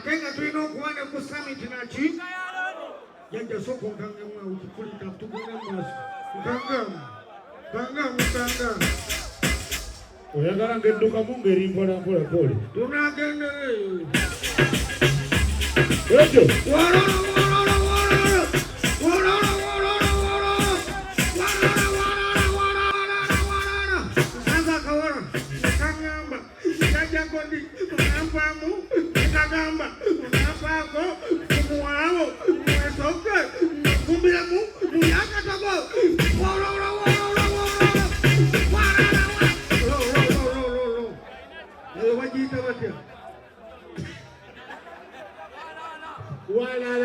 Kenga tulina okuwana ku summit naki yajja soko nkangama ukipulita tugenda maaso nkanga oyagala ng'edduka mu ngeri mpola pole tunagenda ekyo wala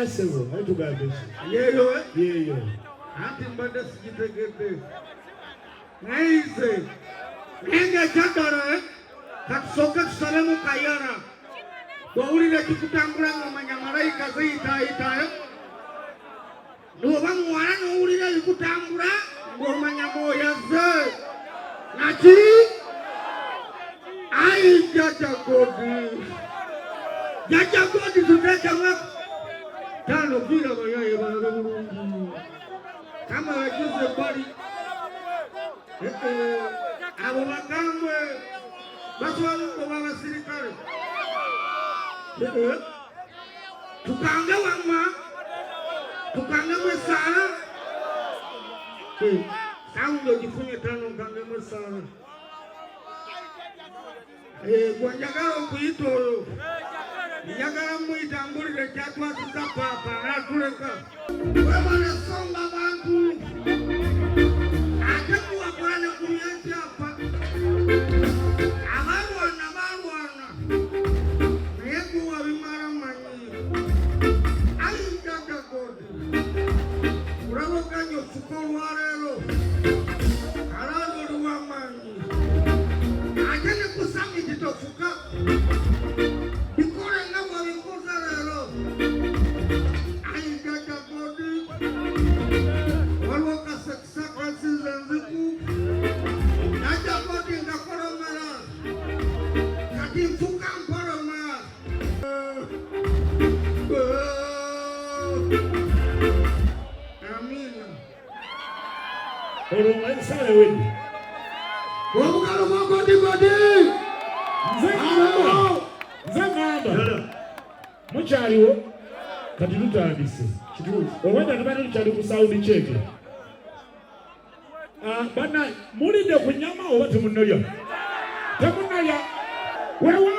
sebo ayitugambise yeyo anti mbadde sigitegedde naize nenge kyagala katusooke tusale mu kayara bw'owulira ekikutambula ng'omanya malayika ziyitaayitayo n'oba muwala n'owulira ebikutambula ng'omanya mwoyaze naki ayi jjajja godi tuteekemu tano vira bayaye balabe bulungi kama wajuze bali abo bakambwe baswala ngo babasirikale tukange wamma tukange mwesala saundo jifunye tano kange mwesala gwanjagala okuyita oyo njagala muyitambulire kyatwasiza papa natuleka webanesonga abantu ate kuwakola ne ku byekyapa abalwana naye kuwa bimala manyi ayinjaga godi kulaba okanya ofuka olwaleero alaga oluwamanyi ate ne ku samiti tofuka mukyaliwo kati tutandise obwedda tubadde tukyali ku sawundi kyeke bana mulidde ku nyama oba temunalya wewa